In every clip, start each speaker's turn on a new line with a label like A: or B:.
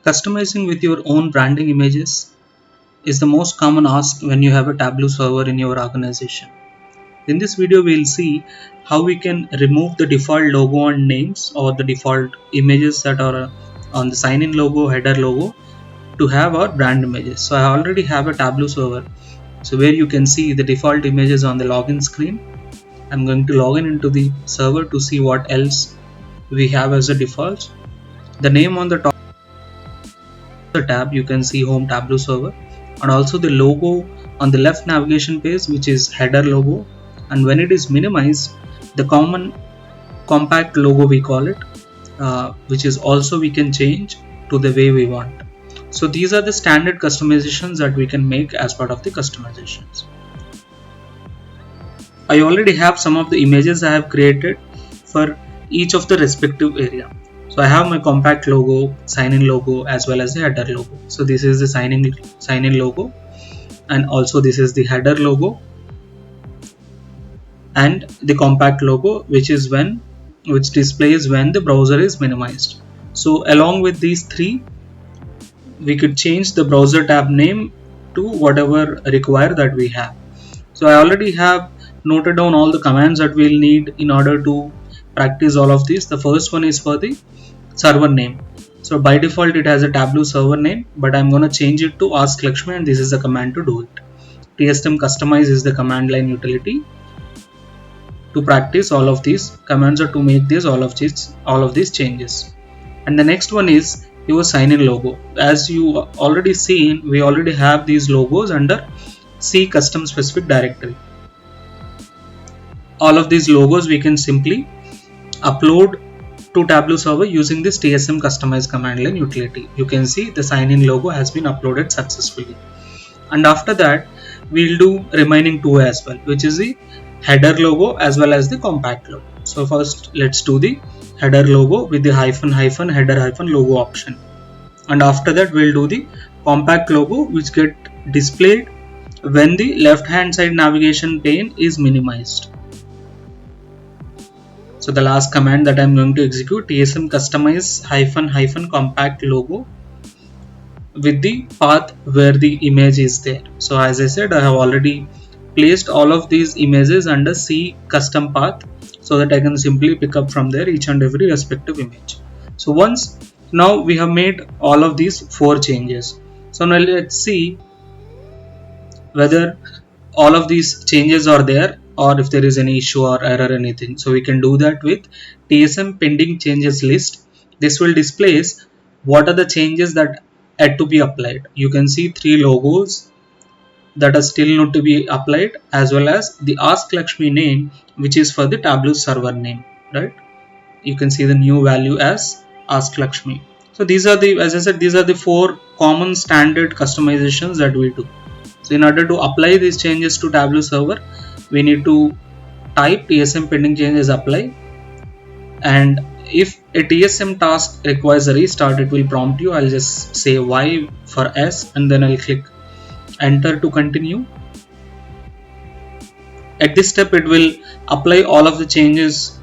A: Customizing with your own branding images is the most common ask when you have a Tableau server in your organization. In this video, we will see how we can remove the default logo and names or the default images that are on the sign-in logo, header logo to have our brand images. So I already have a Tableau server. So where you can see the default images on the login screen. I'm going to log in into the server to see what else we have as a default. The name on the top of the tab, you can see Home Tableau Server, and also the logo on the left navigation page, which is header logo. And when it is minimized, the common compact logo we call it, which is also we can change to the way we want. So these are the standard customizations that we can make as part of the customizations. I already have some of the images I have created for each of the respective area. So I have my compact logo, sign-in logo, as well as the header logo. So this is the sign-in logo, and also this is the header logo and the compact logo, which displays when the browser is minimized. So along with these three, we could change the browser tab name to whatever required that we have. So I already have noted down all the commands that we'll need in order to practice all of these. The first one is for the server name. So by default it has a Tableau server name, but I'm going to change it to Ask Lakshmi, and this is the command to do it. TSM customize is the command line utility to practice all of these commands or to make all of these changes. And the next one is your sign-in logo. As you already seen, we already have these logos under C custom specific directory. All of these logos we can simply upload to Tableau server using this TSM customize command line utility. You can see the sign-in logo has been uploaded successfully. And after that, we'll do remaining two as well, which is the header logo as well as the compact logo. So first let's do the header logo with the -- header -- logo option. And after that we'll do the compact logo, which get displayed when the left hand side navigation pane is minimized. So the last command that I'm going to execute, TSM customize -- compact logo with the path where the image is there. So as I said, I have already placed all of these images under C custom path so that I can simply pick up from there each and every respective image. So now we have made all of these 4 changes. So now let's see whether all of these changes are there or if there is any issue or error anything. So we can do that with TSM pending changes list. This will display what are the changes that had to be applied. You can see 3 logos that are still not to be applied, as well as the Ask Lakshmi name, which is for the Tableau server name, right? You can see the new value as Ask Lakshmi. So these are as I said, these are the 4 common standard customizations that we do. So in order to apply these changes to Tableau server, we need to type TSM pending changes apply, and if a TSM task requires a restart, it will prompt you. I'll just say Y for S, and then I'll click enter to continue. At this step, it will apply all of the changes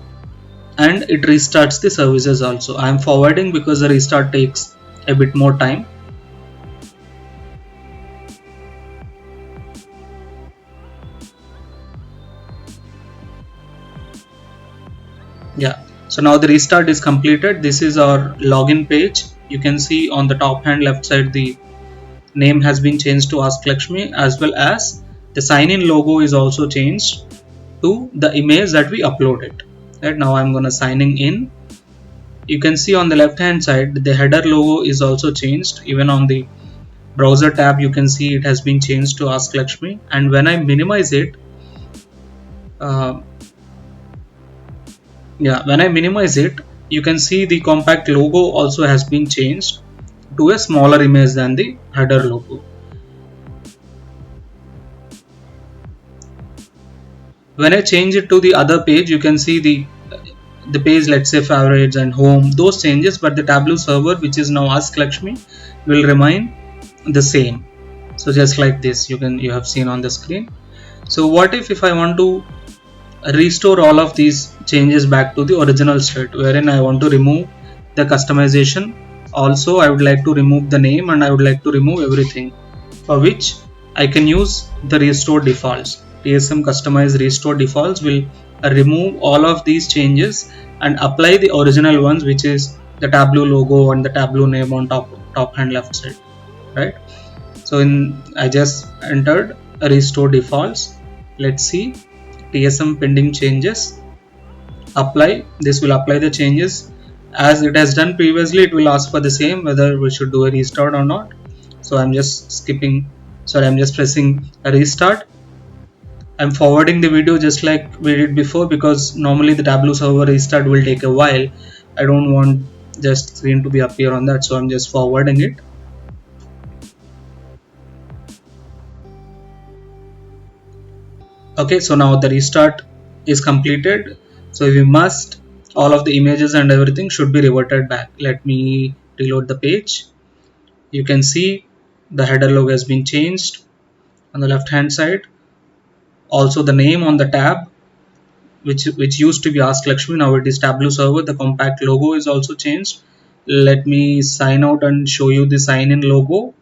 A: and it restarts the services also. I am forwarding because the restart takes a bit more time. Yeah, so now the restart is completed. This is our login page. You can see on the top hand left side the name has been changed to Ask Lakshmi, as well as the sign-in logo is also changed to the image that we uploaded. Right now I'm gonna signing in. You can see on the left hand side the header logo is also changed. Even on the browser tab you can see it has been changed to Ask Lakshmi, and when I minimize it, you can see the compact logo also has been changed to a smaller image than the header logo. When I change it to the other page, you can see the page, let's say favorites and home, those changes, but the Tableau server, which is now Ask Lakshmi, will remain the same. So just like this, you have seen on the screen. So what if I want to restore all of these changes back to the original state, wherein I want to remove the customization Also, I would like to remove the name and I would like to remove everything, for which I can use the restore defaults. TSM customize restore defaults will remove all of these changes and apply the original ones, which is the Tableau logo and the Tableau name on top hand left side, right? So I just entered restore defaults. Let's see TSM pending changes. Apply. This will apply the changes as it has done previously. It will ask for the same, whether we should do a restart or not. So I'm just skipping. Sorry, I'm just pressing a restart. I'm forwarding the video just like we did before, because normally the Tableau server restart will take a while. I don't want just screen to be appear on that, so I'm just forwarding it. Okay, so now the restart is completed. So we must, all of the images and everything should be reverted back. Let me reload the page. You can see the header logo has been changed on the left hand side. Also the name on the tab, which used to be Ask Lakshmi, now it is Tableau server. The compact logo is also changed. Let me sign out and show you the sign in logo.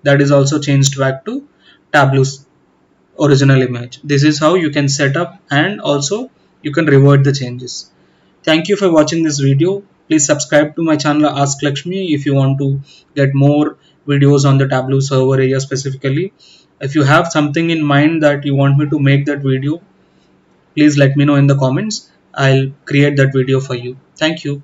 A: That is also changed back to Tableau's original image. This is how you can set up, and also you can revert the changes. Thank you for watching this video. Please subscribe to my channel Ask Lakshmi if you want to get more videos on the Tableau server area specifically. If you have something in mind that you want me to make that video, please let me know in the comments. I'll create that video for you. Thank you.